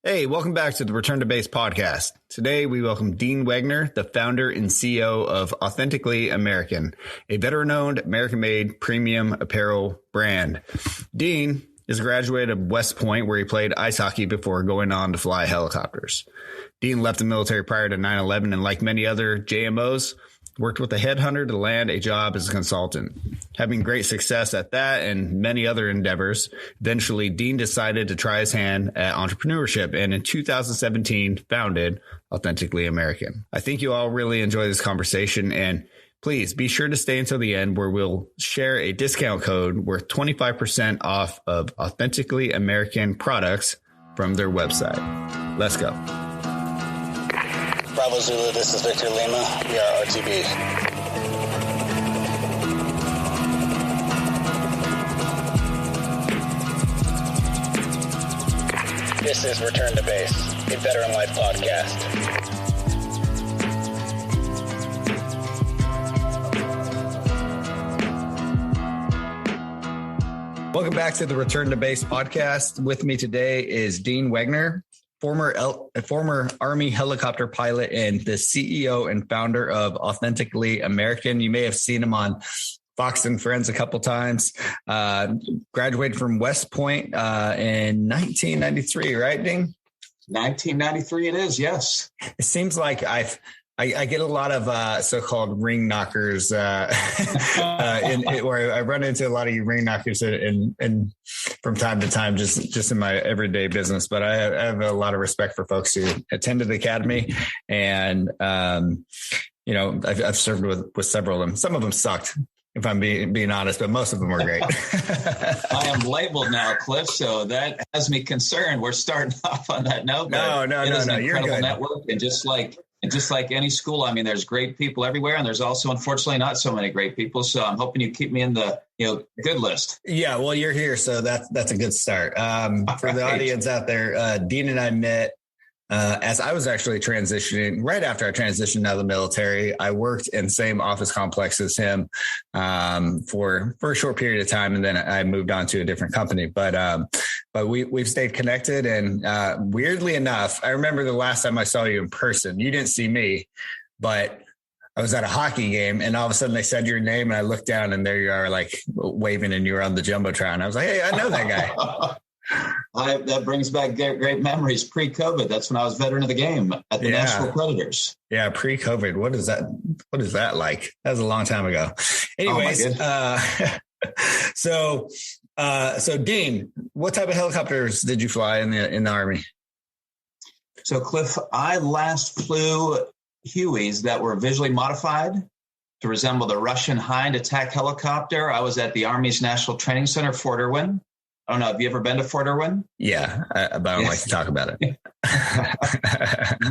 Hey, welcome back to the Return to Base podcast. Today, we welcome Dean Wegner, the founder and CEO of Authentically American, a veteran-owned, American-made premium apparel brand. Dean is a graduate of West Point, where he played ice hockey before going on to fly helicopters. Dean left the military prior to 9/11, and like many other JMOs, worked with a headhunter to land a job as a consultant. Having great success at that and many other endeavors, eventually Dean decided to try his hand at entrepreneurship and in 2017 founded Authentically American. I think you all really enjoy this conversation, and please be sure to stay until the end, where we'll share a discount code worth 25% off of Authentically American products from their website. Let's go. Bravo Zulu, this is Victor Lima. We are RTB. This is Return to Base, a VeteranLife podcast. Welcome back to the Return to Base podcast. With me today is Dean Wegner, former Army helicopter pilot and the CEO and founder of Authentically American. You may have seen him on Fox and Friends a couple times. Graduated from West Point in 1993, right, Dean? 1993 it is, yes. It seems like I get a lot of so-called ring knockers where I run into a lot of ring knockers and from time to time, just in my everyday business. But I have a lot of respect for folks who attended the academy, and I've served with several of them. Some of them sucked, if I'm being honest, but most of them were great. I am labeled now, Cliff, so that has me concerned. We're starting off on that note. No. You're good. Network, and just like any school, I mean, there's great people everywhere, and there's also, unfortunately, not so many great people. So I'm hoping you keep me in the good list. Yeah, well, you're here, so that's a good start. For the audience out there, Dean and I met as I was actually transitioning. Right after I transitioned out of the military, I worked in the same office complex as him for a short period of time, and then I moved on to a different company. But we've stayed connected, and weirdly enough, I remember the last time I saw you in person. You didn't see me, but I was at a hockey game, and all of a sudden they said your name, and I looked down, and there you are, like waving, and you were on the jumbotron. I was like, hey, I know that guy. That brings back great memories. Pre-COVID, that's when I was veteran of the game at the Nashville Predators. Yeah, pre-COVID. What is that like? That was a long time ago. Anyways, so Dean, what type of helicopters did you fly in the Army? So Cliff, I last flew Hueys that were visually modified to resemble the Russian Hind attack helicopter. I was at the Army's National Training Center, Fort Irwin. I don't know. Have you ever been to Fort Irwin? Yeah, but I don't like to talk about it.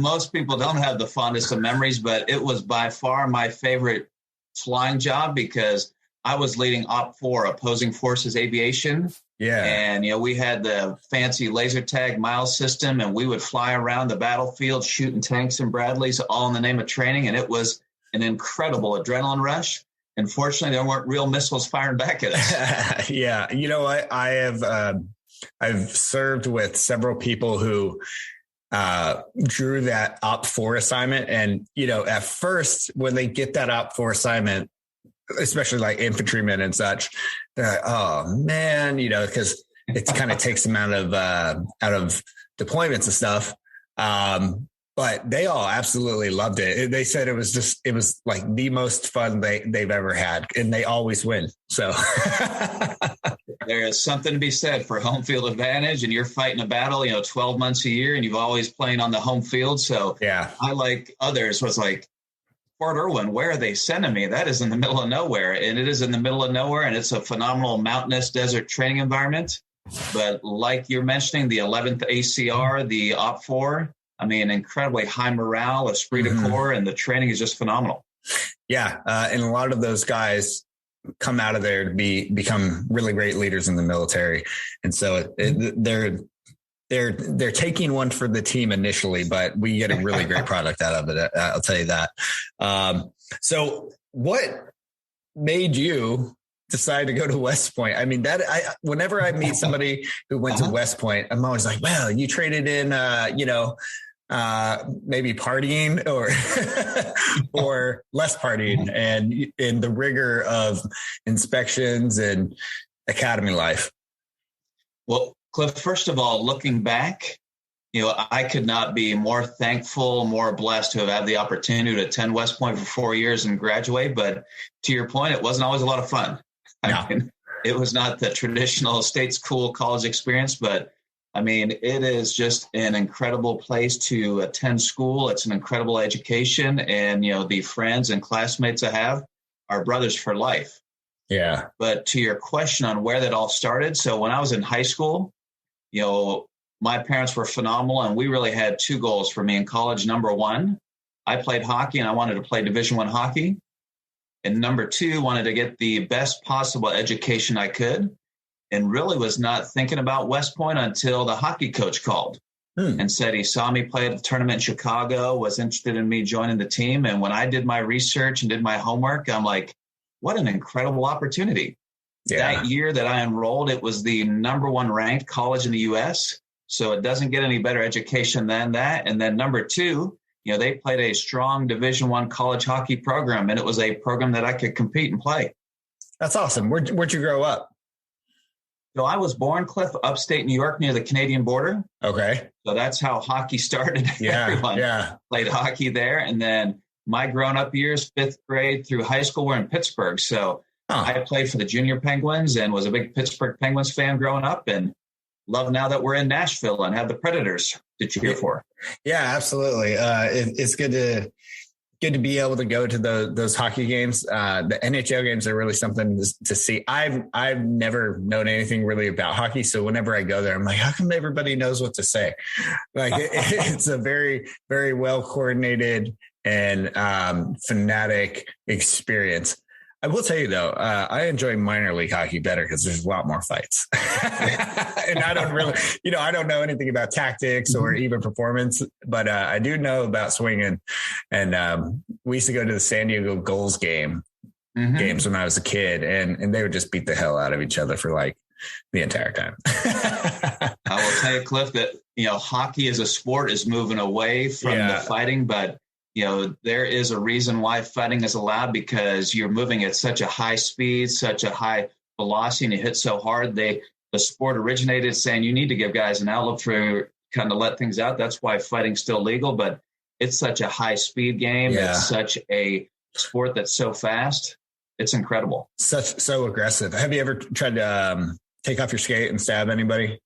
Most people don't have the fondest of memories, but it was by far my favorite flying job because I was leading Op 4, opposing forces aviation. Yeah. And, we had the fancy laser tag miles system, and we would fly around the battlefield shooting tanks and Bradleys, all in the name of training. And it was an incredible adrenaline rush. Unfortunately, there weren't real missiles firing back at us. Yeah. You know what? I've served with several people who drew that Op 4 assignment. And, at first, when they get that Op 4 assignment, especially like infantrymen and such, they're like, oh, man, because it kind of takes them out of deployments and stuff. But they all absolutely loved it. They said it was like the most fun they've ever had, and they always win. So there is something to be said for home field advantage, and you're fighting a battle, 12 months a year, and you've always playing on the home field. So yeah, I, like others, was like, Fort Irwin, where are they sending me? That is in the middle of nowhere, and it is in the middle of nowhere, and it's a phenomenal mountainous desert training environment. But like you're mentioning, the 11th ACR, the Op 4, I mean, incredibly high morale, esprit de corps, and the training is just phenomenal. Yeah. And a lot of those guys come out of there to become really great leaders in the military. And so they're taking one for the team initially, but we get a really great product out of it. I'll tell you that. So what made you decide to go to West Point? I mean, whenever I meet somebody who went to West Point, I'm always like, well, you traded in, maybe partying or less partying and in the rigor of inspections and academy life. Well, Cliff, first of all, looking back, I could not be more thankful, more blessed to have had the opportunity to attend West Point for 4 years and graduate. But to your point, it wasn't always a lot of fun. No. I mean, it was not the traditional state school college experience, but I mean, it is just an incredible place to attend school. It's an incredible education. And, the friends and classmates I have are brothers for life. Yeah. But to your question on where that all started. So when I was in high school, my parents were phenomenal, and we really had two goals for me in college. Number one, I played hockey and I wanted to play Division I hockey. And number two, wanted to get the best possible education I could, and really was not thinking about West Point until the hockey coach called and said he saw me play at the tournament in Chicago, was interested in me joining the team. And when I did my research and did my homework, I'm like, what an incredible opportunity. Yeah. That year that I enrolled, it was the number one ranked college in the U.S., so it doesn't get any better education than that. And then number two, they played a strong Division I college hockey program, and it was a program that I could compete and play. That's awesome. Where'd you grow up? So I was born, Cliff, upstate New York near the Canadian border. Okay. So that's how hockey started. Yeah. Everyone played hockey there. And then my grown up years, 5th grade through high school, were in Pittsburgh. So I played for the Junior Penguins and was a big Pittsburgh Penguins fan growing up, and love now that we're in Nashville and have the Predators to cheer for. Yeah, absolutely. It's good to be able to go to those hockey games. The NHL games are really something to see. I've never known anything really about hockey, so whenever I go there, I'm like, how come everybody knows what to say? Like it's a very, very well coordinated and fanatic experience. I will tell you though, I enjoy minor league hockey better because there's a lot more fights. And I don't really, I don't know anything about tactics or even performance, but I do know about swinging. And we used to go to the San Diego Gulls games when I was a kid, and they would just beat the hell out of each other for like the entire time. I will tell you, Cliff, that, hockey as a sport is moving away from the fighting, but there is a reason why fighting is allowed, because you're moving at such a high speed, such a high velocity, and you hit so hard. The sport originated saying you need to give guys an outlet for kind of let things out. That's why fighting's still legal, but it's such a high speed game. Yeah. It's such a sport that's so fast. It's incredible. So aggressive. Have you ever tried to take off your skate and stab anybody?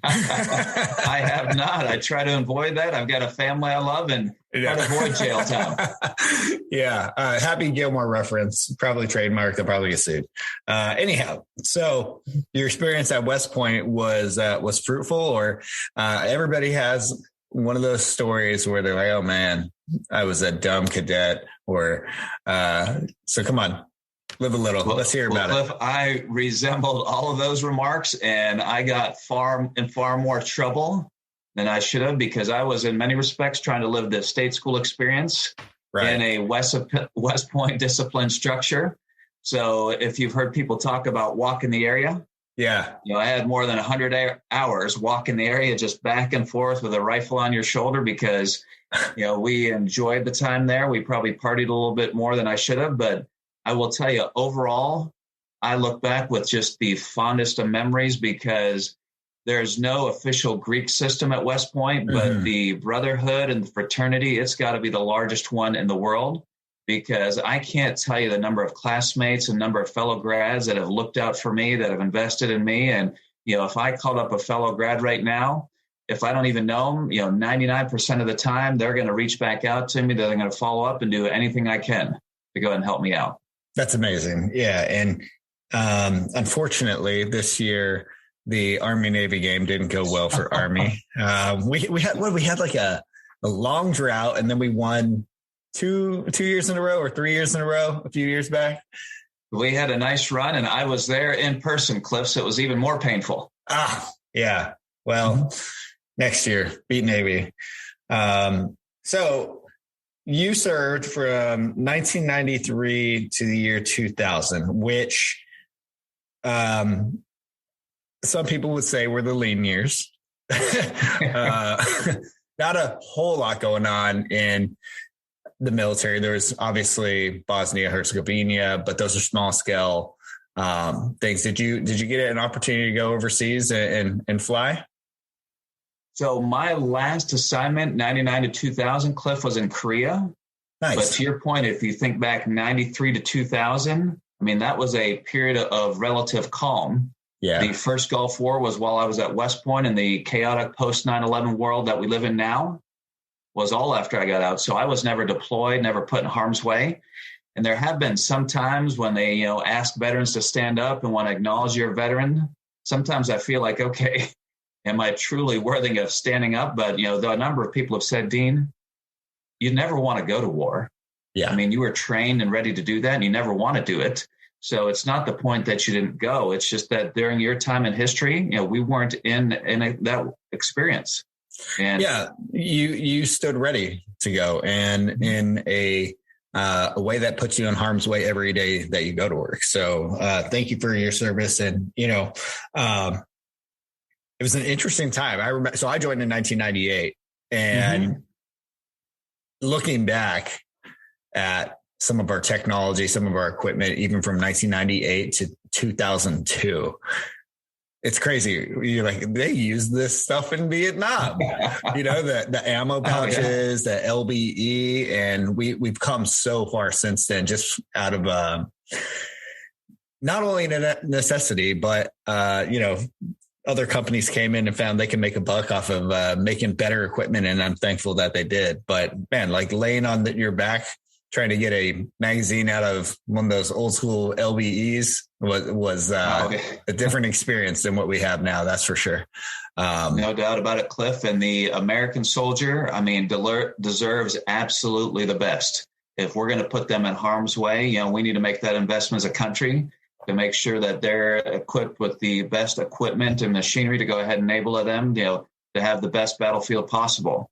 I have not. I try to avoid that. I've got a family I love and try to avoid jail time. Yeah. Happy Gilmore reference, probably trademarked. They'll probably get sued. Anyhow, so your experience at West Point was fruitful, or everybody has one of those stories where they're like, oh man, I was a dumb cadet, or so come on. Live a little. Let's hear about Cliff, it. I resembled all of those remarks, and I got far more trouble than I should have, because I was in many respects trying to live the state school experience in a West Point discipline structure. So if you've heard people talk about walking the area, I had more than 100 hours walking the area, just back and forth with a rifle on your shoulder, because, we enjoyed the time there. We probably partied a little bit more than I should have, but I will tell you, overall, I look back with just the fondest of memories, because there's no official Greek system at West Point, but the brotherhood and the fraternity, it's got to be the largest one in the world, because I can't tell you the number of classmates and number of fellow grads that have looked out for me, that have invested in me. And, if I called up a fellow grad right now, if I don't even know them, 99% of the time, they're going to reach back out to me. They're going to follow up and do anything I can to go ahead and help me out. That's amazing. Yeah. And unfortunately, this year, the Army-Navy game didn't go well for Army. We had like a long drought, and then we won two years in a row, or 3 years in a row a few years back. We had a nice run, and I was there in person, Cliff, so it was even more painful. Yeah. Well, next year, beat Navy. So you served from 1993 to the year 2000, which some people would say were the lean years. Not a whole lot going on in the military. There's obviously Bosnia, Herzegovina, but those are small scale things. Did you get an opportunity to go overseas and fly? So my last assignment, 99 to 2000, Cliff, was in Korea. Nice. But to your point, if you think back 93 to 2000, I mean, that was a period of relative calm. Yeah. The first Gulf War was while I was at West Point, and the chaotic post 9/11 world that we live in now was all after I got out. So I was never deployed, never put in harm's way. And there have been some times when they, ask veterans to stand up and want to acknowledge you're a veteran. Sometimes I feel like, okay, am I truly worthy of standing up? But, a number of people have said, Dean, you never want to go to war. Yeah. I mean, you were trained and ready to do that, and you never want to do it. So it's not the point that you didn't go. It's just that during your time in history, we weren't in that experience. And yeah, you stood ready to go, and in a way that puts you in harm's way every day that you go to work. So thank you for your service. And, it was an interesting time. I remember, so I joined in 1998, and looking back at some of our technology, some of our equipment, even from 1998 to 2002, it's crazy. You're like, they use this stuff in Vietnam, the ammo pouches, the LBE, and we've come so far since then, just out of not only necessity, but other companies came in and found they can make a buck off of making better equipment, and I'm thankful that they did. But man, like laying on your back, trying to get a magazine out of one of those old school LBEs was a different experience than what we have now. That's for sure. No doubt about it, Cliff. And the American soldier, deserves absolutely the best. If we're going to put them in harm's way, we need to make that investment as a country to make sure that they're equipped with the best equipment and machinery to go ahead and enable them, to have the best battlefield possible.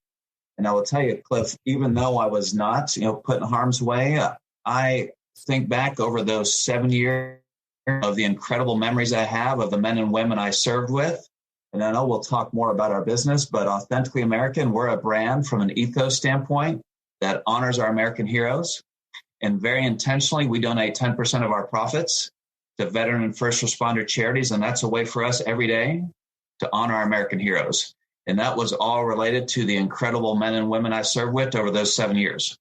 And I will tell you, Cliff, even though I was not, put in harm's way, I think back over those 7 years of the incredible memories I have of the men and women I served with. And I know we'll talk more about our business, but Authentically American, we're a brand from an ethos standpoint that honors our American heroes. And very intentionally, we donate 10% of our profits to veteran and first responder charities. And that's a way for us every day to honor our American heroes. And that was all related to the incredible men and women I served with over those 7 years.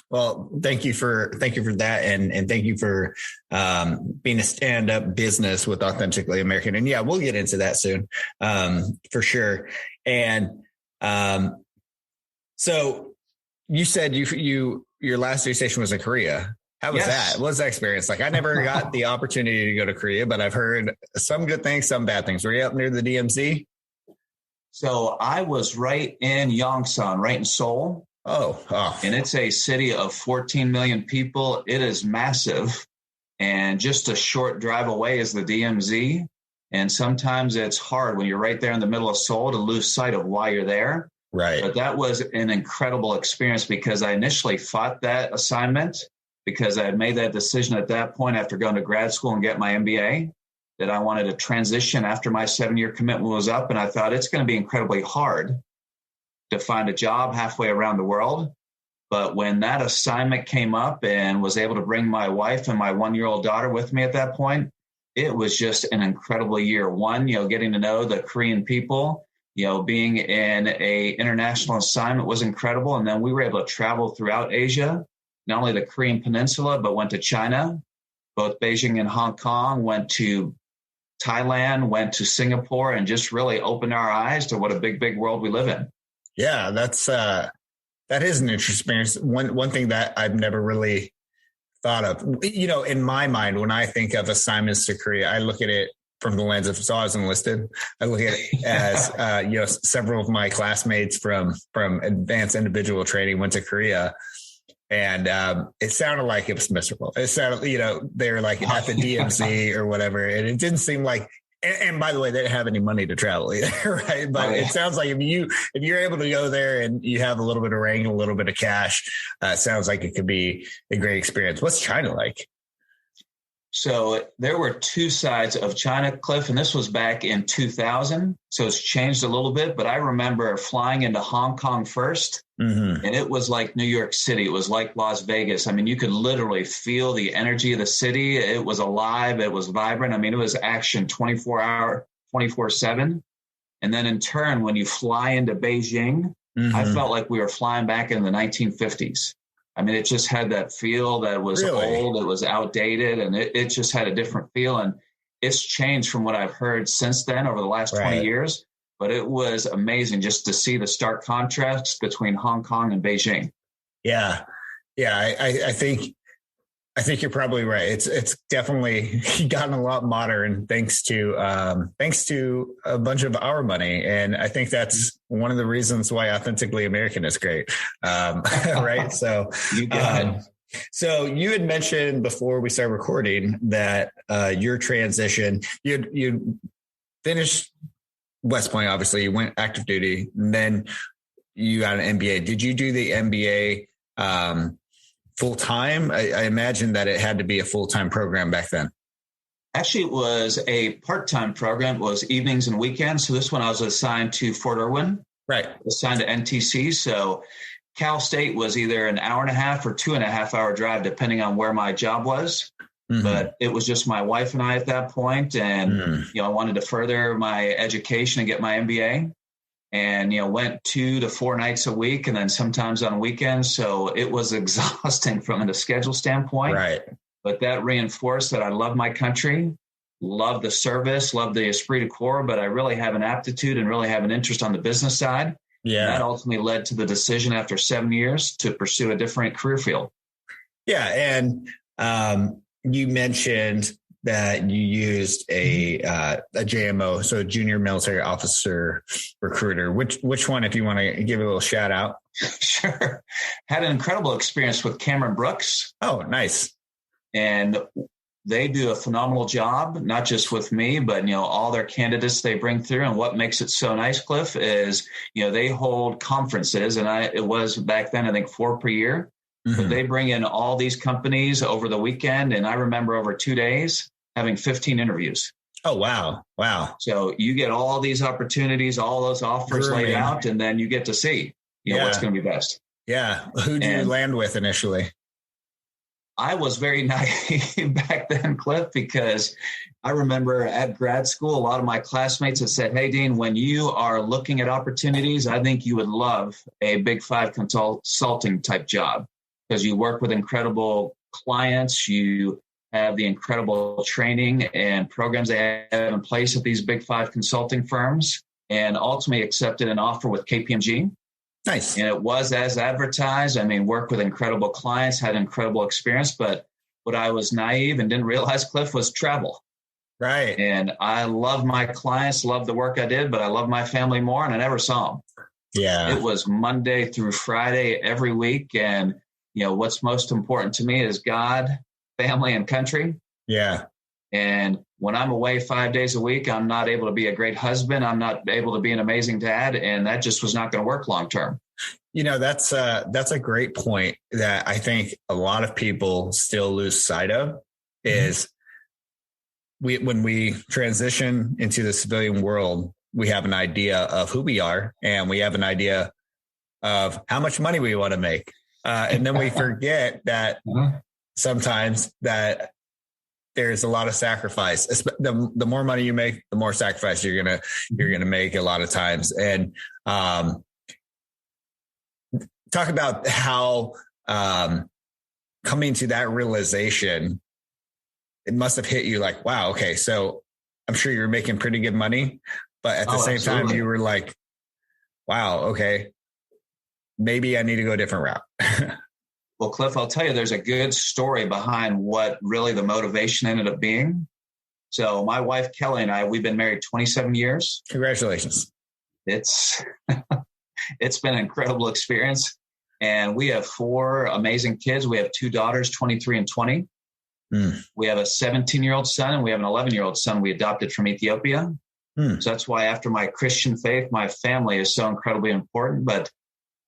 Well, thank you for that. And thank you for being a stand-up business with Authentically American. And yeah, we'll get into that soon, for sure. And so you said your last duty station was in Korea. How was that? What was that experience like? I never got the opportunity to go to Korea, but I've heard some good things, some bad things. Were you up near the DMZ? So I was right in Yongsan, right in Seoul. Oh. And it's a city of 14 million people. It is massive. And just a short drive away is the DMZ. And sometimes it's hard when you're right there in the middle of Seoul to lose sight of why you're there. Right. But that was an incredible experience because I initially fought that assignment because I had made that decision at that point after going to grad school and get my MBA. That I wanted to transition after my 7-year commitment was up. And I thought it's going to be incredibly hard to find a job halfway around the world. But when that assignment came up and was able to bring my wife and my 1-year-old daughter with me at that point, it was just an incredible year. One, getting to know the Korean people, being in a international assignment was incredible. And then we were able to travel throughout Asia, not only the Korean Peninsula, but went to China, both Beijing and Hong Kong, went to Thailand, went to Singapore, and just really opened our eyes to what a big, big world we live in. Yeah, that is an interesting experience. One thing that I've never really thought of, in my mind, when I think of assignments to Korea, I look at it from the lens of, so I was enlisted. I look at it as, several of my classmates from advanced individual training went to Korea. And it sounded like it was miserable. It sounded, they were like at the DMZ or whatever. And it didn't seem like And by the way, they didn't have any money to travel either, right? But it sounds like if you're able to go there and you have a little bit of rain, a little bit of cash, it sounds like it could be a great experience. What's China like? So there were two sides of China, Cliff, and this was back in 2000. So it's changed a little bit, but I remember flying into Hong Kong first, and it was like New York City. It was like Las Vegas. I mean, you could literally feel the energy of the city. It was alive. It was vibrant. I mean, it was action 24/7. And then in turn, when you fly into Beijing, I felt like we were flying back in the 1950s. I mean, it just had that feel that was old, it was outdated, and it just had a different feel. And it's changed from what I've heard since then over the last 20 years. But it was amazing just to see the stark contrast between Hong Kong and Beijing. Yeah. I think you're probably right. It's definitely gotten a lot modern thanks to a bunch of our money. And I think that's one of the reasons why Authentically American is great. Right. So you got it. So you had mentioned before we started recording that your transition, you finished West Point, obviously you went active duty, and then you got an MBA. Did you do the MBA full time? I imagine that it had to be a full-time program back then. Actually, it was a part-time program. It was evenings and weekends. So this one I was assigned to Fort Irwin, assigned to NTC. So Cal State was either an hour and a half or 2.5 hour drive, depending on where my job was. But it was just my wife and I at that point. And, I wanted to further my education and get my MBA. And, went 2 to 4 nights a week and then sometimes on weekends. So it was exhausting from a schedule standpoint. Right. But that reinforced that I love my country, love the service, love the esprit de corps, but I really have an aptitude and really have an interest on the business side. Yeah. And that ultimately led to the decision after 7 years to pursue a different career field. Yeah. And you mentioned that you used a JMO, so junior military officer recruiter. Which one, if you want to give a little shout out? Sure. Had an incredible experience with Cameron Brooks. Oh, nice. And they do a phenomenal job, not just with me, but, all their candidates they bring through. And what makes it so nice, Cliff, is, they hold conferences. And it was back then, I think 4 per year. But they bring in all these companies over the weekend. And I remember over 2 days having 15 interviews. Oh, wow. Wow. So you get all these opportunities, all those offers laid out, and then you get to see, what's going to be best. Yeah. Who did you land with initially? I was very naive back then, Cliff, because I remember at grad school, a lot of my classmates had said, hey, Dean, when you are looking at opportunities, I think you would love a Big Five consulting type job because you work with incredible clients. You have the incredible training and programs they have in place at these Big Five consulting firms, and ultimately accepted an offer with KPMG. Nice. And it was as advertised. I mean, worked with incredible clients, had incredible experience, but what I was naive and didn't realize, Cliff, was travel. Right. And I love my clients, love the work I did, but I love my family more, and I never saw them. Yeah. It was Monday through Friday every week. And, what's most important to me is God, family, and country. Yeah. And when I'm away 5 days a week, I'm not able to be a great husband. I'm not able to be an amazing dad. And that just was not going to work long term. That's a great point that I think a lot of people still lose sight of is when we transition into the civilian world, we have an idea of who we are and we have an idea of how much money we want to make. And then we forget that sometimes that there's a lot of sacrifice. The more money you make, the more sacrifice you're gonna make a lot of times. And talk about how coming to that realization, it must have hit you like, wow, okay, so I'm sure you're making pretty good money, but at the same time, you were like, wow, okay, maybe I need to go a different route. Well, Cliff, I'll tell you, there's a good story behind what really the motivation ended up being. So my wife, Kelly, and I, we've been married 27 years. Congratulations. It's been an incredible experience. And we have 4 amazing kids. We have 2 daughters, 23 and 20. We have a 17-year-old son and we have an 11-year-old son we adopted from Ethiopia. So that's why after my Christian faith, my family is so incredibly important. But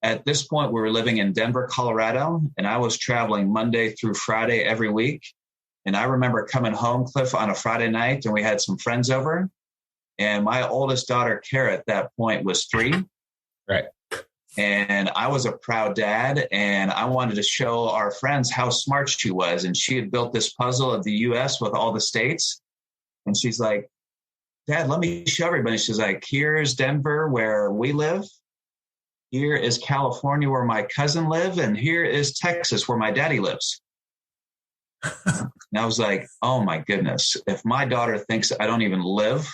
at this point, we were living in Denver, Colorado, and I was traveling Monday through Friday every week. And I remember coming home, Cliff, on a Friday night, and we had some friends over. And my oldest daughter, Kara, at that point was 3. Right. And I was a proud dad, and I wanted to show our friends how smart she was. And she had built this puzzle of the U.S. with all the states. And she's like, Dad, let me show everybody. She's like, here's Denver, where we live. Here is California, where my cousin lives. And here is Texas, where my daddy lives. And I was like, oh, my goodness. If my daughter thinks I don't even live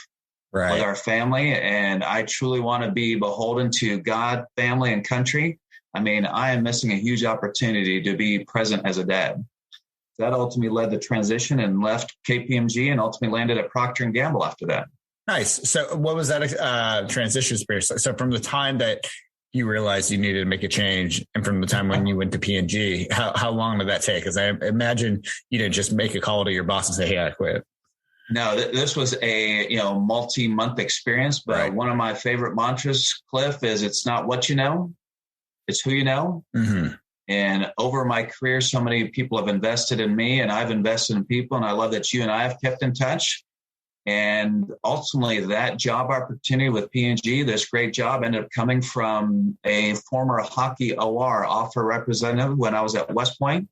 with our family, and I truly want to be beholden to God, family, and country, I mean, I am missing a huge opportunity to be present as a dad. That ultimately led the transition and left KPMG and ultimately landed at Procter & Gamble after that. Nice. So what was that transition experience? So from the time that you realized you needed to make a change and from the time when you went to P&G, how long did that take? Because I imagine you didn't just make a call to your boss and say, hey, I quit. No, this was a multi-month experience. But one of my favorite mantras, Cliff, is it's not what you know, it's who you know. Mm-hmm. And over my career, so many people have invested in me and I've invested in people. And I love that you and I have kept in touch. And ultimately, that job opportunity with P&G, this great job, ended up coming from a former hockey OR offer representative when I was at West Point.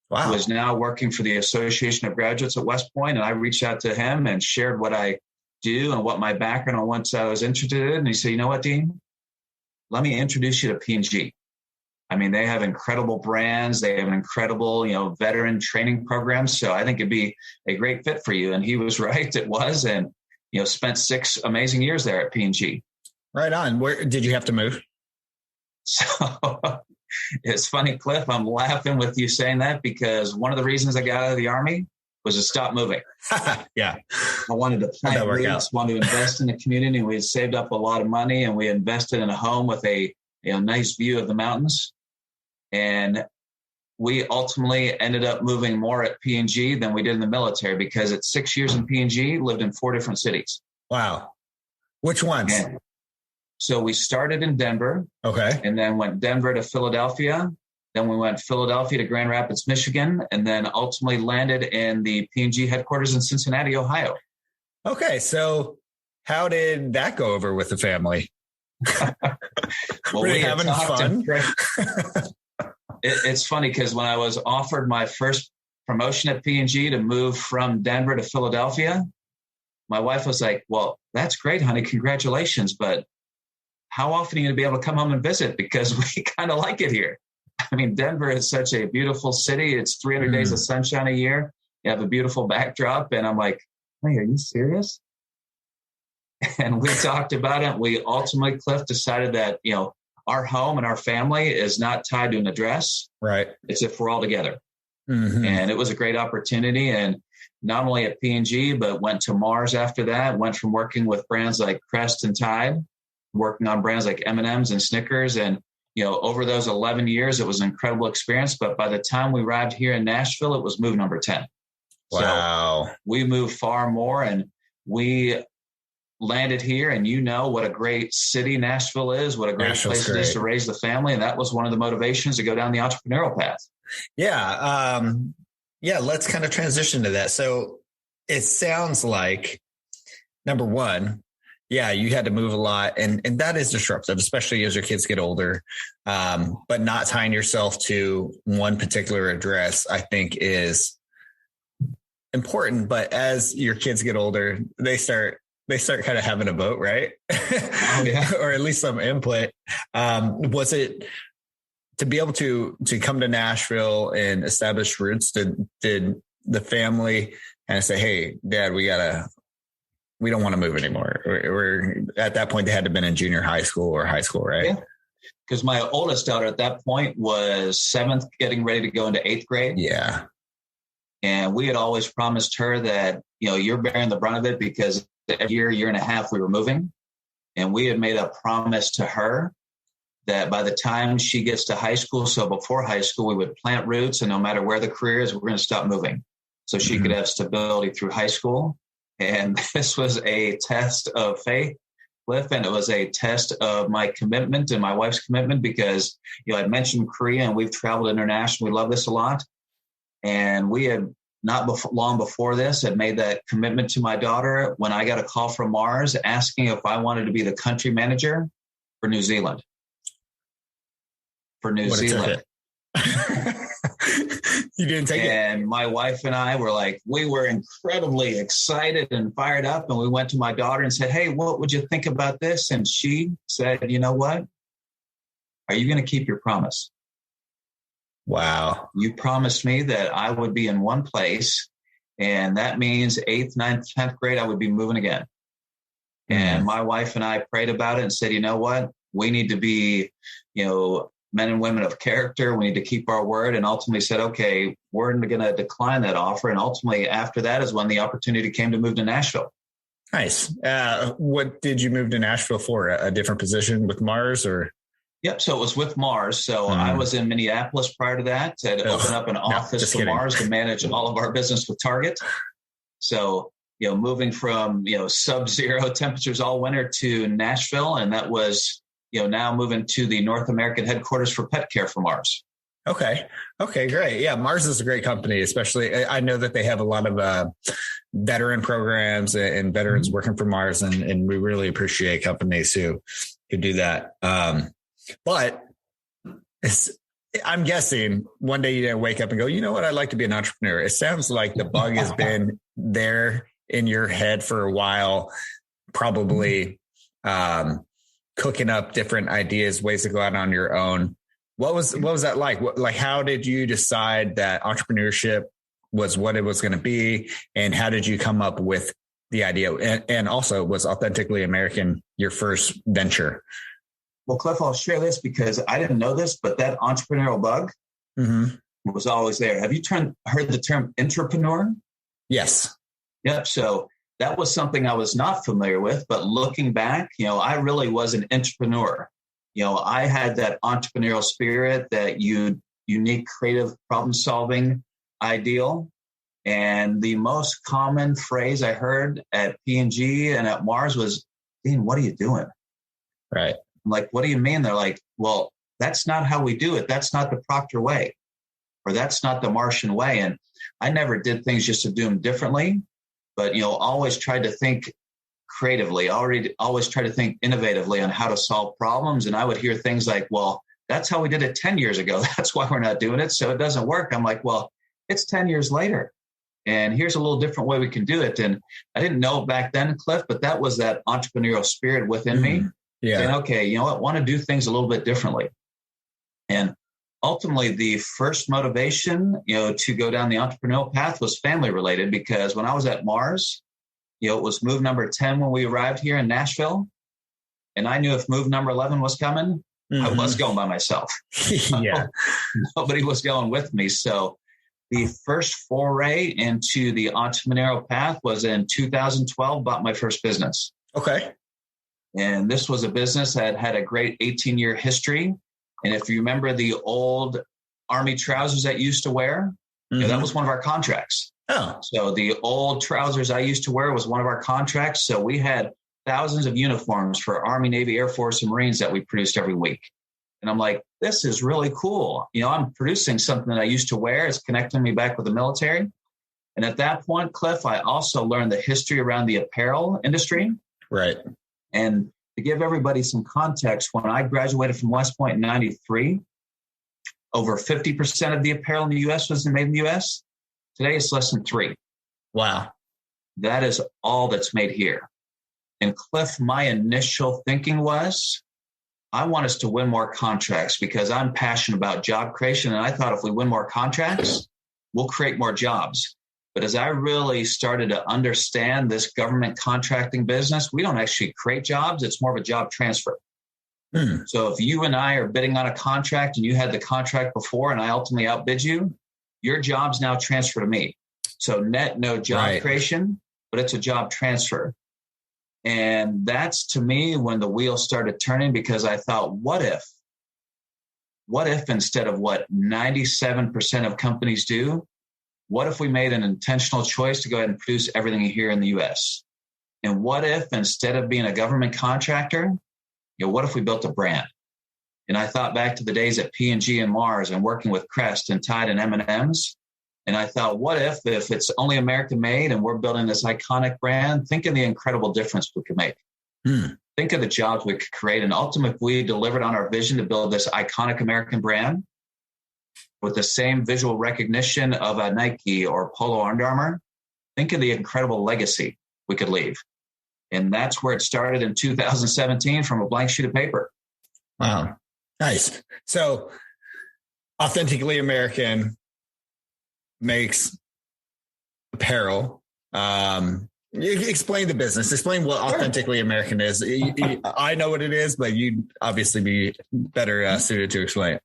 Wow. Who is now working for the Association of Graduates at West Point. And I reached out to him and shared what I do and what my background on what I was interested in. And he said, you know what, Dean? Let me introduce you to P&G. I mean, they have incredible brands. They have an incredible, veteran training program. So I think it'd be a great fit for you. And he was right. It was. And, spent 6 amazing years there at P&G. Right on. Where did you have to move? So it's funny, Cliff, I'm laughing with you saying that because one of the reasons I got out of the Army was to stop moving. Yeah. I wanted to plant roots, wanted to invest in the community. We had saved up a lot of money and we invested in a home with a nice view of the mountains. And we ultimately ended up moving more at P&G than we did in the military because at 6 years in P&G, lived in 4 different cities. Wow. Which ones? And so we started in Denver. Okay. And then went Denver to Philadelphia. Then we went Philadelphia to Grand Rapids, Michigan, and then ultimately landed in the P&G headquarters in Cincinnati, Ohio. Okay. So how did that go over with the family? Well, were they having fun? It's funny because when I was offered my first promotion at P&G to move from Denver to Philadelphia, my wife was like, well, that's great, honey. Congratulations. But how often are you going to be able to come home and visit? Because we kind of like it here. I mean, Denver is such a beautiful city. It's 300 days of sunshine a year. You have a beautiful backdrop. And I'm like, hey, are you serious? And we talked about it. We ultimately, Cliff, decided that, our home and our family is not tied to an address. Right. It's if we're all together. Mm-hmm. And it was a great opportunity. And not only at P&G, but went to Mars after that, went from working with brands like Crest and Tide, working on brands like M&M's and Snickers. And, over those 11 years, it was an incredible experience. But by the time we arrived here in Nashville, it was move number 10. Wow. So we moved far more and we landed here, and what a great city Nashville is, what a great place it is to raise the family. And that was one of the motivations to go down the entrepreneurial path. Yeah. Let's kind of transition to that. So it sounds like, number one, you had to move a lot and that is disruptive, especially as your kids get older. But not tying yourself to one particular address, I think is important. But as your kids get older, they start kind of having a vote, right? Oh, yeah. Or at least some input. Was it to be able to come to Nashville and establish roots? Did the family kind of say, hey, Dad, we don't want to move anymore? Or at that point, they had to have been in junior high school or high school, right? Yeah. Because my oldest daughter at that point was 7th, getting ready to go into 8th grade. Yeah. And we had always promised her that, you're bearing the brunt of it because every year and a half we were moving. And we had made a promise to her that by the time she gets to high school, so before high school, we would plant roots and no matter where the career is, we're going to stop moving. so she could have stability through high school. And this was a test of faith, Cliff, and it was a test of my commitment and my wife's commitment because, I mentioned Korea and we've traveled internationally. We love this a lot. And we had long before this had made that commitment to my daughter when I got a call from Mars asking if I wanted to be the country manager for New Zealand. For New Zealand. You didn't take it. And my wife and I we were incredibly excited and fired up. And we went to my daughter and said, hey, what would you think about this? And she said, you know what? Are you going to keep your promise? Wow. You promised me that I would be in one place. And that means 8th, 9th, 10th grade, I would be moving again. And my wife and I prayed about it and said, you know what? We need to be, men and women of character. We need to keep our word, and ultimately said, okay, we're going to decline that offer. And ultimately after that is when the opportunity came to move to Nashville. Nice. What did you move to Nashville for? A different position with Mars or? Yep. So it was with Mars. So I was in Minneapolis prior to that to open up an office for Mars to manage all of our business with Target. So, moving from, sub-zero temperatures all winter to Nashville. And that was, now moving to the North American headquarters for pet care for Mars. Okay, great. Yeah, Mars is a great company, especially I know that they have a lot of veteran programs and veterans working for Mars, and we really appreciate companies who do that. But I'm guessing one day you didn't wake up and go, you know what, I'd like to be an entrepreneur. It sounds like the bug has been there in your head for a while, probably cooking up different ideas, ways to go out on your own. What was that like? How did you decide that entrepreneurship was what it was going to be? And how did you come up with the idea? And also, was Authentically American your first venture? Well, Cliff, I'll share this because I didn't know this, but that entrepreneurial bug was always there. Have you heard the term entrepreneur? Yes. Yep. So that was something I was not familiar with, but looking back, I really was an entrepreneur. I had that entrepreneurial spirit, that unique, creative problem-solving ideal. And the most common phrase I heard at P&G and at Mars was, Dean, what are you doing? Right. I'm like, what do you mean? They're like, well, that's not how we do it. That's not the Proctor way, or that's not the Martian way. And I never did things just to do them differently, but, always tried to think creatively, always try to think innovatively on how to solve problems. And I would hear things like, well, that's how we did it 10 years ago. That's why we're not doing it. So it doesn't work. I'm like, well, it's 10 years later. And here's a little different way we can do it. And I didn't know back then, Cliff, but that was that entrepreneurial spirit within me. Yeah. Saying, okay, you know what? I want to do things a little bit differently. And ultimately, the first motivation, to go down the entrepreneurial path was family related, because when I was at Mars, it was move number 10 when we arrived here in Nashville. And I knew if move number 11 was coming, I was going by myself. Yeah. Nobody was going with me. So the first foray into the entrepreneurial path was in 2012, bought my first business. Okay. And this was a business that had a great 18-year history. And if you remember the old Army trousers that you used to wear, that was one of our contracts. Oh. So the old trousers I used to wear was one of our contracts. So we had thousands of uniforms for Army, Navy, Air Force, and Marines that we produced every week. And I'm like, this is really cool. I'm producing something that I used to wear. It's connecting me back with the military. And at that point, Cliff, I also learned the history around the apparel industry. Right. And to give everybody some context, when I graduated from West Point in 93, over 50% of the apparel in the U.S. was made in the U.S. Today, it's less than 3%. Wow. That is all that's made here. And Cliff, my initial thinking was, I want us to win more contracts because I'm passionate about job creation. And I thought if we win more contracts, we'll create more jobs. But as I really started to understand this government contracting business, we don't actually create jobs. It's more of a job transfer. So if you and I are bidding on a contract and you had the contract before and I ultimately outbid you, your job's now transferred to me. So net, no job creation, but it's a job transfer. And that's, to me, when the wheel started turning, because I thought, what if instead of what 97% of companies do, what if we made an intentional choice to go ahead and produce everything here in the U.S.? And what if, instead of being a government contractor, what if we built a brand? And I thought back to the days at P&G and Mars and working with Crest and Tide and M&M's. And I thought, what if it's only American made and we're building this iconic brand? Think of the incredible difference we could make. Think of the jobs we could create. And ultimately, if we delivered on our vision to build this iconic American brand with the same visual recognition of a Nike or Polo Under Armour, think of the incredible legacy we could leave. And that's where it started in 2017 from a blank sheet of paper. Wow. Nice. So Authentically American makes apparel. Explain the business. Explain what Authentically American is. I know what it is, but you'd obviously be better suited to explain it.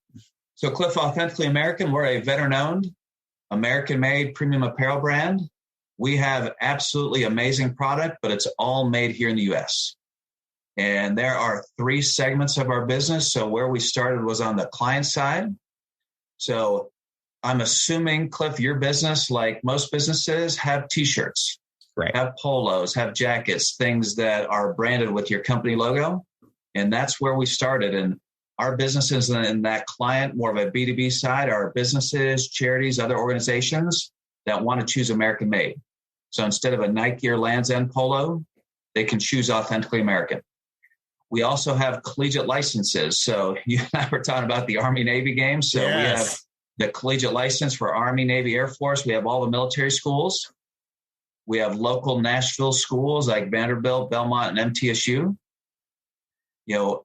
So Cliff, Authentically American, we're a veteran-owned, American-made premium apparel brand. We have absolutely amazing product, but it's all made here in the U.S. And there are 3 segments of our business. So where we started was on the client side. So I'm assuming, Cliff, your business, like most businesses, have T-shirts, right? Have polos, have jackets, things that are branded with your company logo. And that's where we started. And our businesses in that client, more of a B2B side, are businesses, charities, other organizations that want to choose American made. So instead of a Nike or Land's End polo, they can choose Authentically American. We also have collegiate licenses. So you and I were talking about the Army Navy game. So yes. We have the collegiate license for Army, Navy, Air Force. We have all the military schools. We have local Nashville schools like Vanderbilt, Belmont, and MTSU.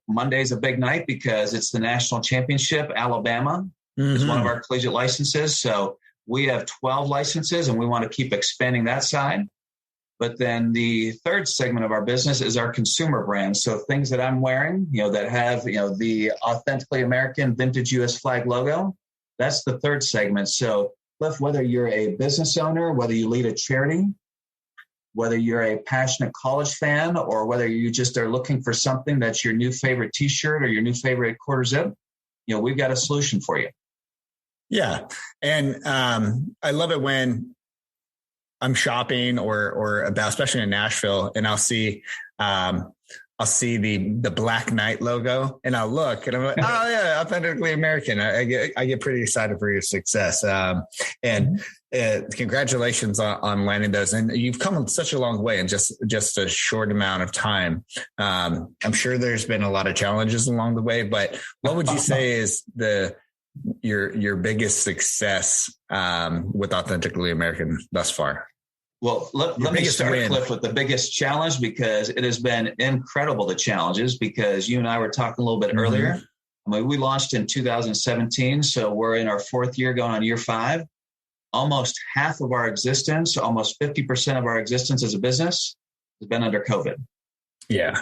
Monday's a big night because it's the national championship. Alabama is one of our collegiate licenses. So we have 12 licenses and we want to keep expanding that side. But then the third segment of our business is our consumer brands. So things that I'm wearing, that have, the Authentically American vintage U.S. flag logo, that's the third segment. So Cliff, whether you're a business owner, whether you lead a charity, whether you're a passionate college fan, or whether you just are looking for something that's your new favorite T-shirt or your new favorite quarter zip, we've got a solution for you. Yeah. And I love it when I'm shopping or about, especially in Nashville, and I'll see the Black Knight logo and I'll look and I'm like, oh yeah, Authentically American. I get pretty excited for your success. And congratulations on landing those. And you've come such a long way in just a short amount of time. I'm sure there's been a lot of challenges along the way, but what would you say is your biggest success with Authentically American thus far? Well, let me start, Cliff, with the biggest challenge, because it has been incredible, the challenges, because you and I were talking a little bit earlier. We launched in 2017, so we're in our 4th year, going on year 5. Almost half of our existence, almost 50% of our existence as a business has been under COVID. Yeah.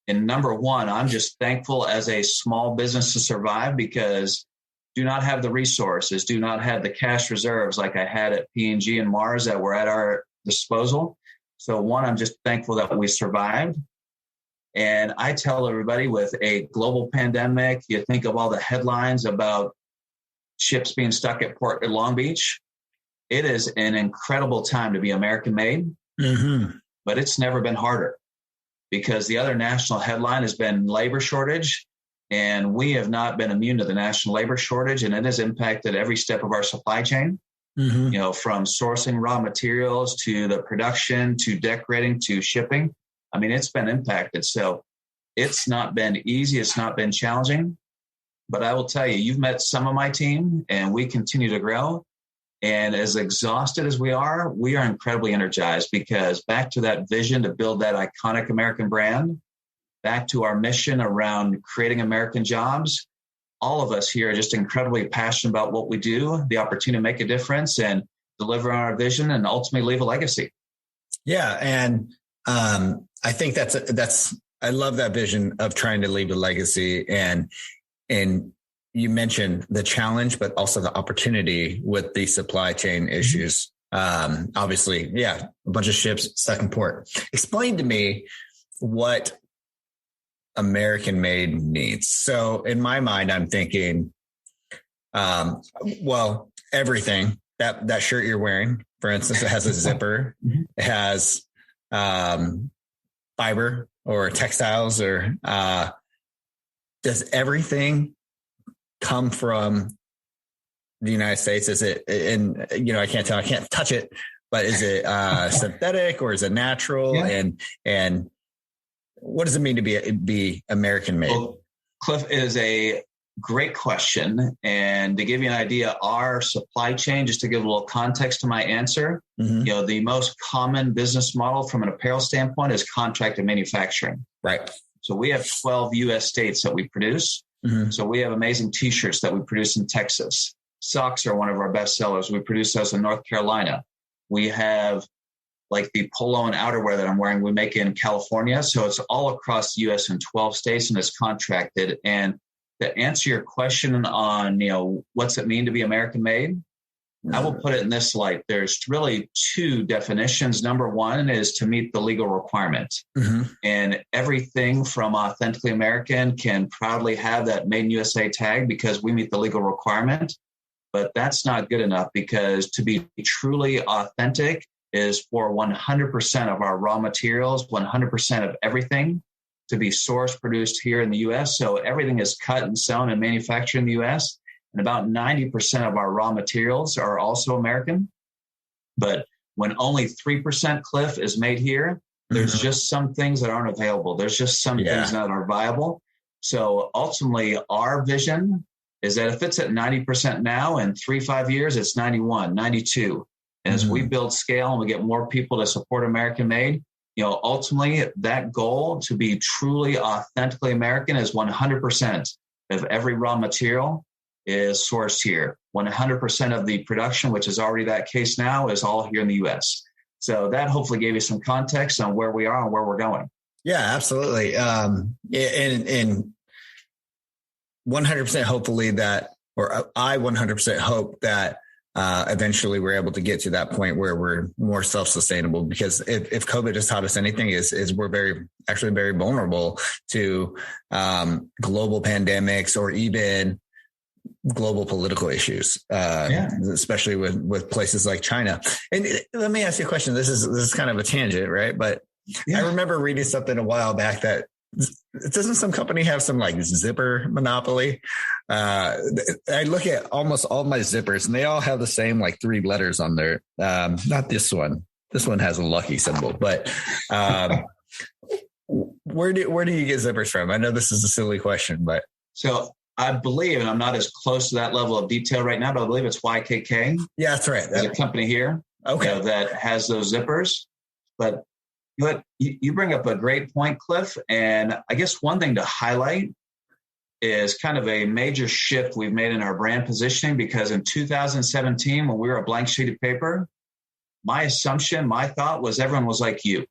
And number one, I'm just thankful as a small business to survive, because do not have the resources, do not have the cash reserves like I had at P&G and Mars that were at our disposal. So one, I'm just thankful that we survived. And I tell everybody, with a global pandemic, you think of all the headlines about ships being stuck at port at Long Beach. It is an incredible time to be American made, but it's never been harder, because the other national headline has been labor shortage. And we have not been immune to the national labor shortage, and it has impacted every step of our supply chain, from sourcing raw materials to the production to decorating to shipping. I mean, it's been impacted. So it's not been easy. It's not been challenging. But I will tell you, you've met some of my team, and we continue to grow. And as exhausted as we are incredibly energized, because back to that vision to build that iconic American brand, back to our mission around creating American jobs, all of us here are just incredibly passionate about what we do, the opportunity to make a difference and deliver on our vision and ultimately leave a legacy. Yeah. And I think I love that vision of trying to leave a legacy. And you mentioned the challenge, but also the opportunity with the supply chain issues. Obviously, a bunch of ships stuck in port. Explain to me what American made means. So in my mind, I'm thinking, everything, that shirt you're wearing, for instance, it has a zipper, it has fiber or textiles, or does everything come from the United States? Is it, and I can't tell, I can't touch it, but is it synthetic or is it natural? Yeah. And what does it mean to be American made? Well, Cliff, is a great question. And to give you an idea, our supply chain, just to give a little context to my answer, the most common business model from an apparel standpoint is contracted manufacturing. Right. So we have 12 U.S. states that we produce. So we have amazing T-shirts that we produce in Texas. Socks are one of our best sellers. We produce those in North Carolina. We have like the polo and outerwear that I'm wearing, we make in California. So it's all across the U.S. in 12 states, and it's contracted. And to answer your question on, what's it mean to be American made? I will put it in this light. There's really two definitions. Number one is to meet the legal requirement. And everything from Authentically American can proudly have that Made in USA tag because we meet the legal requirement. But that's not good enough, because to be truly authentic is for 100% of our raw materials, 100% of everything to be sourced, produced here in the U.S. So everything is cut and sewn and manufactured in the U.S. And about 90% of our raw materials are also American. But when only 3%, Cliff, is made here, there's just some things that aren't available. There's just some things that are viable. So ultimately, our vision is that if it's at 90% now, in 3-5 years, it's 91, 92. And as we build scale and we get more people to support American made, ultimately that goal to be truly authentically American is 100% of every raw material is sourced here. 100% of the production, which is already that case now, is all here in the U.S. So that hopefully gave you some context on where we are and where we're going. Yeah, absolutely. And 100% hopefully that, or I 100% hope that eventually we're able to get to that point where we're more self-sustainable, because if COVID has taught us anything is we're very vulnerable to global pandemics or even global political issues, especially with places like China. And let me ask you a question. This is kind of a tangent, right? But I remember reading something a while back that doesn't some company have some like zipper monopoly? I look at almost all my zippers and they all have the same like 3 letters on there. Not this one. This one has a lucky symbol, but where do you get zippers from? I know this is a silly question, but so I believe, and I'm not as close to that level of detail right now, but I believe it's YKK. Yeah, that's right. There's a company here that has those zippers. But you bring up a great point, Cliff. And I guess one thing to highlight is kind of a major shift we've made in our brand positioning, because in 2017, when we were a blank sheet of paper, my thought was everyone was like you.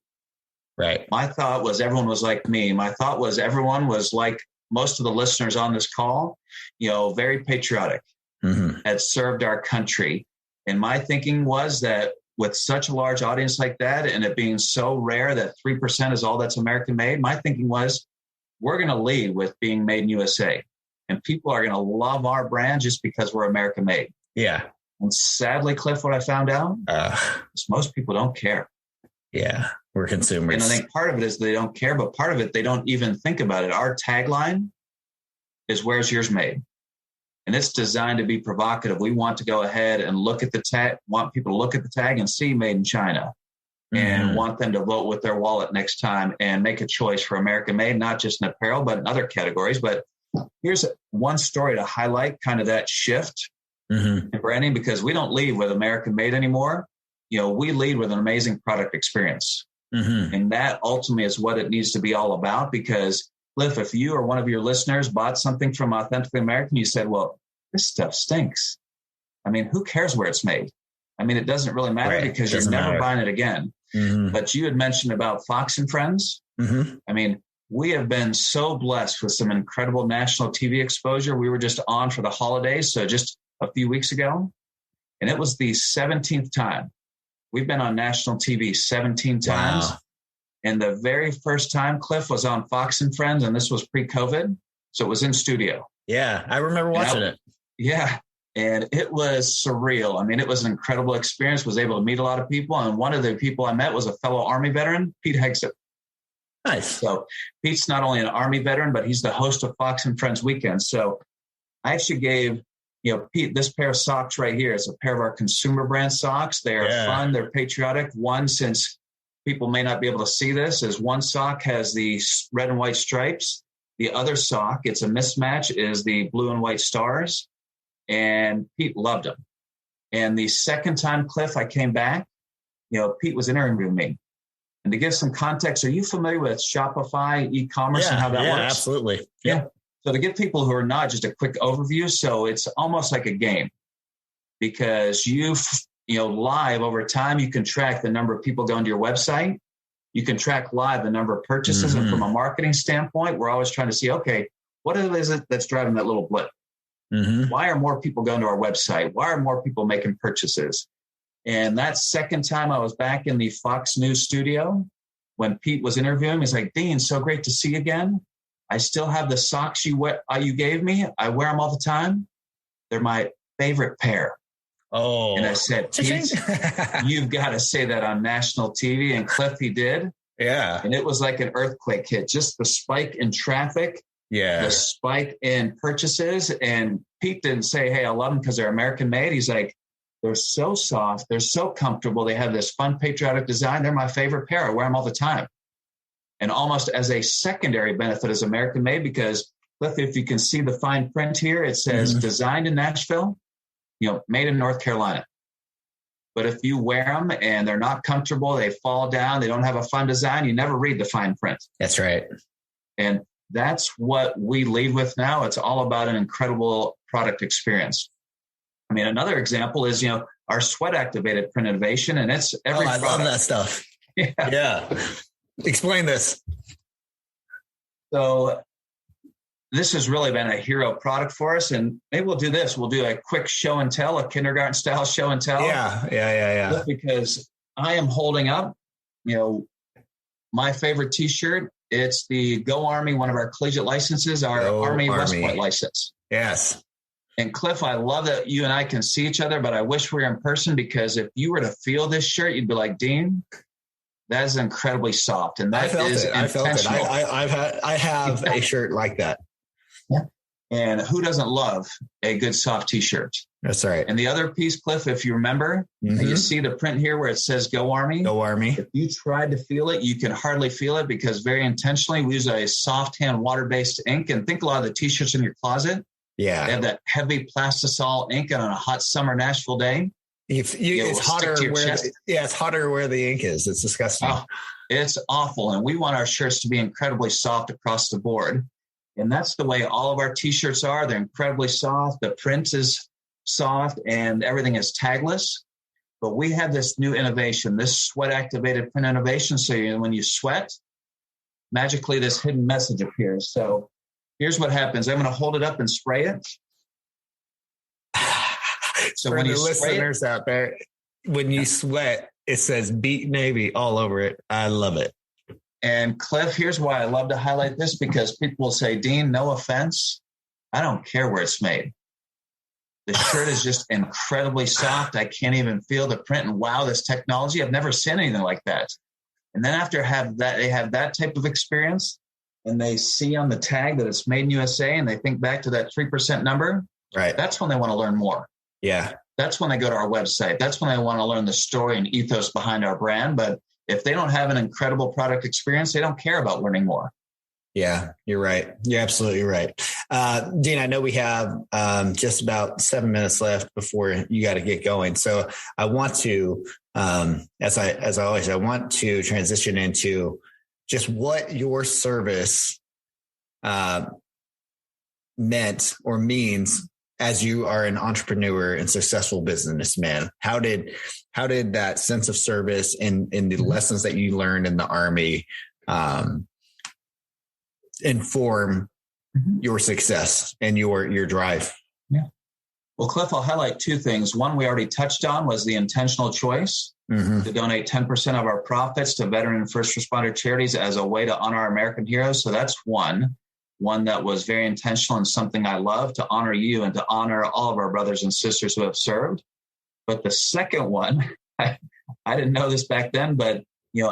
Right. My thought was everyone was like me. My thought was everyone was like most of the listeners on this call, very patriotic, had served our country. And my thinking was that with such a large audience like that, and it being so rare that 3% is all that's American made, my thinking was we're going to lead with being made in USA. And people are going to love our brand just because we're American made. Yeah. And sadly, Cliff, what I found out is most people don't care. Yeah. We're consumers. And I think part of it is they don't care, but part of it, they don't even think about it. Our tagline is "Where's yours made?" And it's designed to be provocative. We want to go ahead and look at the tag, want people to look at the tag and see "Made in China," and want them to vote with their wallet next time and make a choice for American made, not just in apparel, but in other categories. But here's one story to highlight kind of that shift in branding, because we don't lead with American made anymore. We lead with an amazing product experience. And that ultimately is what it needs to be all about. Because Cliff, if you or one of your listeners bought something from Authentically American, you said, well, this stuff stinks. I mean, who cares where it's made? I mean, it doesn't really matter because you're never buying it again. But you had mentioned about Fox and Friends. I mean, we have been so blessed with some incredible national TV exposure. We were just on for the holidays, so just a few weeks ago, and it was the 17th time. We've been on national TV 17 times. Wow. And the very first time, Cliff, was on Fox and Friends, and this was pre-COVID, so it was in studio. Yeah, I remember watching it. Yeah, And it was surreal. I mean, it was an incredible experience, was able to meet a lot of people. And one of the people I met was a fellow Army veteran, Pete Hegset. Nice. So Pete's not only an Army veteran, but he's the host of Fox and Friends Weekends. So I actually gave, Pete, this pair of socks right here. It's a pair of our consumer brand socks. They are fun. They're patriotic. One, since people may not be able to see this, is one sock has the red and white stripes. The other sock, it's a mismatch, is the blue and white stars. And Pete loved them. And the second time, Cliff, I came back, Pete was interviewing me. And to give some context, are you familiar with Shopify, e-commerce, and how that works? Yeah, absolutely. Yeah. So to give people who are not, just a quick overview. So it's almost like a game, because live over time, you can track the number of people going to your website. You can track live the number of purchases. And from a marketing standpoint, we're always trying to see, okay, what is it that's driving that little blip? Why are more people going to our website? Why are more people making purchases? And that second time I was back in the Fox News studio when Pete was interviewing, he's like, Dean, so great to see you again. I still have the socks you gave me. I wear them all the time. They're my favorite pair. Oh, and I said, Pete, you've got to say that on national TV. And Cliff, he did. Yeah. And it was like an earthquake hit, just the spike in traffic. Yeah. The spike in purchases. And Pete didn't say, hey, I love them because they're American made. He's like, they're so soft. They're so comfortable. They have this fun patriotic design. They're my favorite pair. I wear them all the time. And almost as a secondary benefit is American made, because Cliff, if you can see the fine print here, it says designed in Nashville, made in North Carolina. But if you wear them and they're not comfortable, they fall down, they don't have a fun design, you never read the fine print. That's right. And that's what we lead with now. It's all about an incredible product experience. I mean, another example is, our sweat activated print innovation, and it's every product. I love that stuff. Yeah. Explain this. So this has really been a hero product for us, and maybe we'll do this. We'll do a quick show and tell, a kindergarten style show and tell. Yeah. Because I am holding up, my favorite T-shirt. It's the Go Army, one of our collegiate licenses, our Army West Point license. Yes. And Cliff, I love that you and I can see each other, but I wish we were in person, because if you were to feel this shirt, you'd be like, Dean, that is incredibly soft. And that is intentional. I have a shirt like that. Yeah. And who doesn't love a good soft T-shirt? That's right. And the other piece, Cliff, if you remember, you see the print here where it says Go Army. Go Army. If you tried to feel it, you can hardly feel it, because very intentionally we use a soft hand water-based ink. And think a lot of the T-shirts in your closet. Yeah. They have that heavy plastisol ink, and on a hot summer Nashville day, it's hotter it's hotter where the ink is. It's disgusting. Oh, it's awful. And we want our shirts to be incredibly soft across the board. And that's the way all of our T-shirts are. They're incredibly soft. The print is soft and everything is tagless. But we have this new innovation, this sweat activated print innovation. So when you sweat, magically this hidden message appears. So here's what happens. I'm going to hold it up and spray it. So for when you listeners out there, when you sweat, it says Beat Navy all over it. I love it. And Cliff, here's why I love to highlight this, because people will say, Dean, no offense, I don't care where it's made. The shirt is just incredibly soft. I can't even feel the print. And wow, this technology, I've never seen anything like that. And then after they have that type of experience, and they see on the tag that it's made in USA, and they think back to that 3% number, right? That's when they want to learn more. Yeah. That's when they go to our website. That's when they want to learn the story and ethos behind our brand. But if they don't have an incredible product experience, they don't care about learning more. Yeah, you're right. You're absolutely right. Dean, I know we have just about 7 minutes left before you got to get going. So I want to, as always, I want to transition into just what your service meant or means as you are an entrepreneur and successful businessman. How did that sense of service and the lessons that you learned in the Army inform your success and your drive? Yeah. Well, Cliff, I'll highlight two things. One we already touched on was the intentional choice to donate 10% of our profits to veteran and first responder charities as a way to honor our American heroes. So that's one. one that was very intentional and something I love, to honor you and to honor all of our brothers and sisters who have served. But the second one, I didn't know this back then, but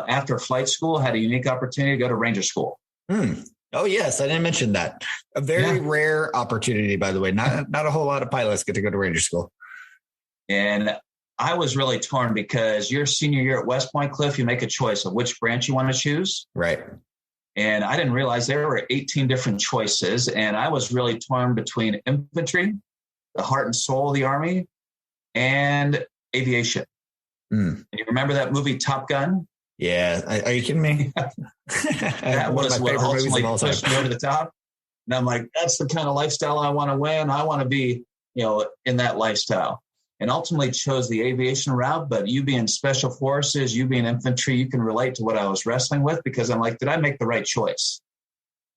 after flight school, I had a unique opportunity to go to Ranger School. Oh, yes. I didn't mention that. A very rare opportunity, by the way. Not a whole lot of pilots get to go to Ranger School. And I was really torn because your senior year at West Point, Cliff, you make a choice of which branch you want to choose. Right. And I didn't realize there were 18 different choices. And I was really torn between infantry, the heart and soul of the Army, and aviation. And you remember that movie Top Gun? Yeah. Are you kidding me? That was what ultimately pushed me over the top. And I'm like, that's the kind of lifestyle I want to win. I want to be, in that lifestyle. And ultimately chose the aviation route. But you being special forces, you being infantry, you can relate to what I was wrestling with, because I'm like, did I make the right choice?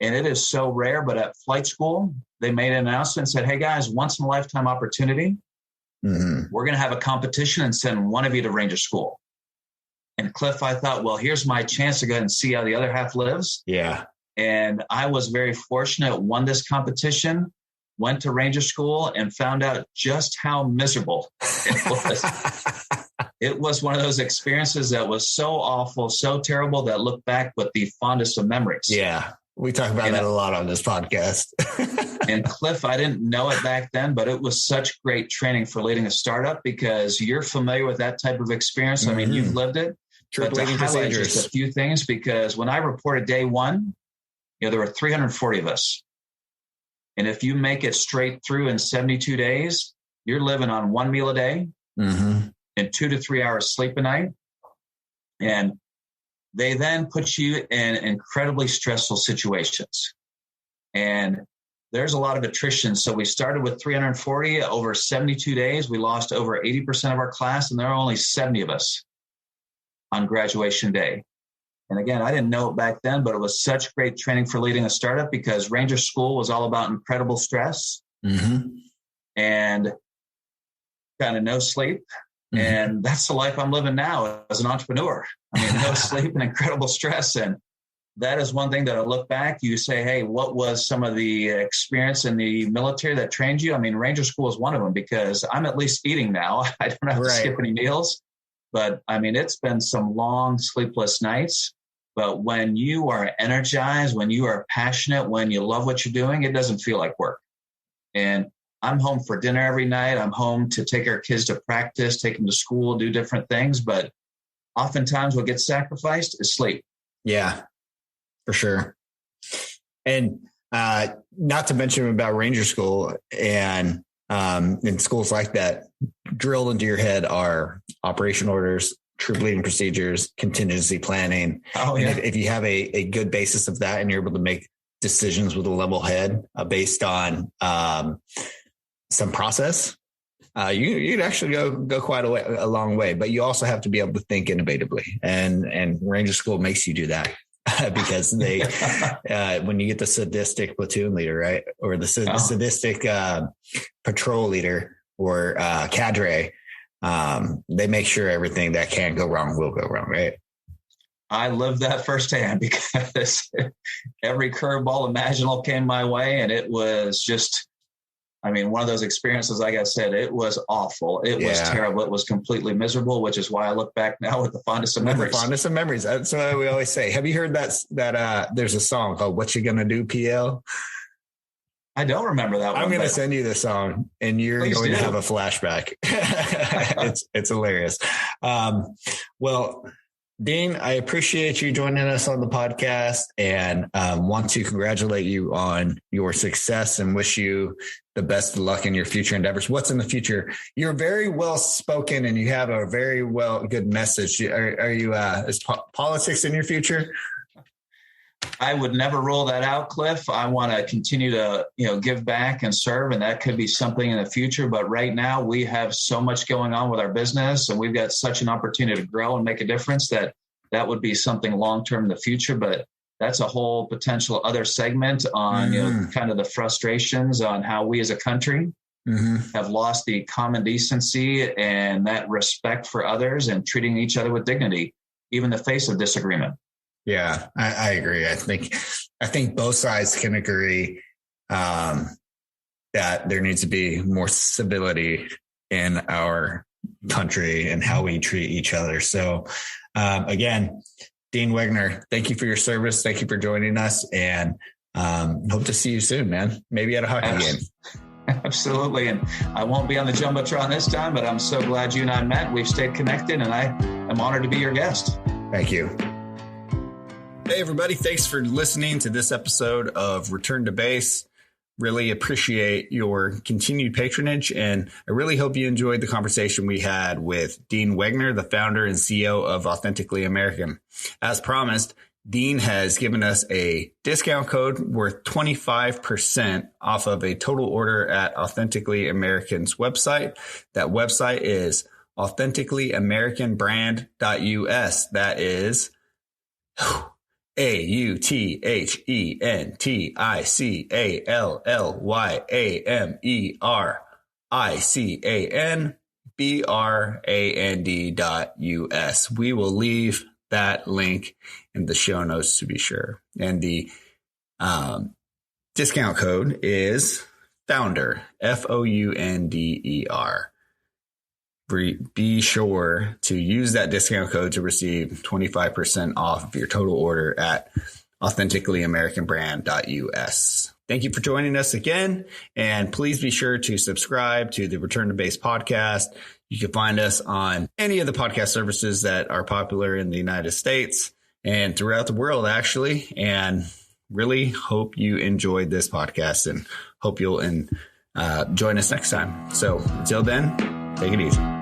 And it is so rare. But at flight school, they made an announcement and said, hey, guys, once in a lifetime opportunity. We're going to have a competition and send one of you to Ranger School. And Cliff, I thought, well, here's my chance to go ahead and see how the other half lives. Yeah. And I was very fortunate, won this competition, went to Ranger School, and found out just how miserable it was. It was one of those experiences that was so awful, so terrible, that look back with the fondest of memories. Yeah. We talk about that a lot on this podcast. And Cliff, I didn't know it back then, but it was such great training for leading a startup, because you're familiar with that type of experience. I mean, you've lived it. But to highlight just a few things, because when I reported day one, there were 340 of us. And if you make it straight through in 72 days, you're living on one meal a day and 2 to 3 hours sleep a night. And they then put you in incredibly stressful situations. And there's a lot of attrition. So we started with 340. Over 72 days, we lost over 80% of our class, and there are only 70 of us on graduation day. And again, I didn't know it back then, but it was such great training for leading a startup, because Ranger School was all about incredible stress and kind of no sleep. And that's the life I'm living now as an entrepreneur. I mean, no sleep and incredible stress. And that is one thing that I look back, you say, hey, what was some of the experience in the military that trained you? I mean, Ranger School is one of them, because I'm at least eating now. I don't have to skip any meals. But I mean, it's been some long sleepless nights. But when you are energized, when you are passionate, when you love what you're doing, it doesn't feel like work. And I'm home for dinner every night. I'm home to take our kids to practice, take them to school, do different things. But oftentimes what gets sacrificed is sleep. Yeah, for sure. And not to mention about Ranger School and in schools like that, drilled into your head are operation orders, troop leading procedures, contingency planning. And if you have a good basis of that, and you're able to make decisions with a level head based on some process, you'd actually go quite a long way. But you also have to be able to think innovatively, and Ranger School makes you do that. Because they, when you get the sadistic platoon leader, right, or the sadistic patrol leader or cadre, they make sure everything that can go wrong will go wrong, right? I lived that firsthand, because every curveball imaginable came my way, and it was just, I mean, one of those experiences, like I said, it was awful. It was terrible. It was completely miserable, which is why I look back now with the fondest of memories. The fondest of memories. That's what we always say. Have you heard that there's a song called "What You Gonna Do, PL"? I don't remember that one. I'm going to send you the song, and you're going to have a flashback. It's hilarious. Well, Dean, I appreciate you joining us on the podcast, and want to congratulate you on your success and wish you the best of luck in your future endeavors. What's in the future? You're very well spoken, and you have a very good message. Are you, is politics in your future? I would never rule that out, Cliff. I want to continue to, give back and serve, and that could be something in the future. But right now we have so much going on with our business, and we've got such an opportunity to grow and make a difference that would be something long-term in the future. But that's a whole potential other segment on, kind of the frustrations on how we as a country have lost the common decency and that respect for others and treating each other with dignity, even in the face of disagreement. Yeah, I agree. I think both sides can agree that there needs to be more civility in our country and how we treat each other. So again, Dean Wegner, thank you for your service. Thank you for joining us, and hope to see you soon, man. Maybe at a hockey game. Absolutely. And I won't be on the Jumbotron this time, but I'm so glad you and I met. We've stayed connected, and I am honored to be your guest. Thank you. Hey, everybody. Thanks for listening to this episode of Return to Base. Really appreciate your continued patronage, and I really hope you enjoyed the conversation we had with Dean Wegner, the founder and CEO of Authentically American. As promised, Dean has given us a discount code worth 25% off of a total order at Authentically American's website. That website is authenticallyamericanbrand.us. That is authenticallyamericanbrand.us. We will leave that link in the show notes to be sure. And the discount code is FOUNDER, FOUNDER. Be sure to use that discount code to receive 25% off of your total order at authenticallyamericanbrand.us. Thank you for joining us again, and please be sure to subscribe to the Return to Base podcast. You can find us on any of the podcast services that are popular in the United States and throughout the world, actually. And really hope you enjoyed this podcast, and hope you'll join us next time. So until then, take it easy.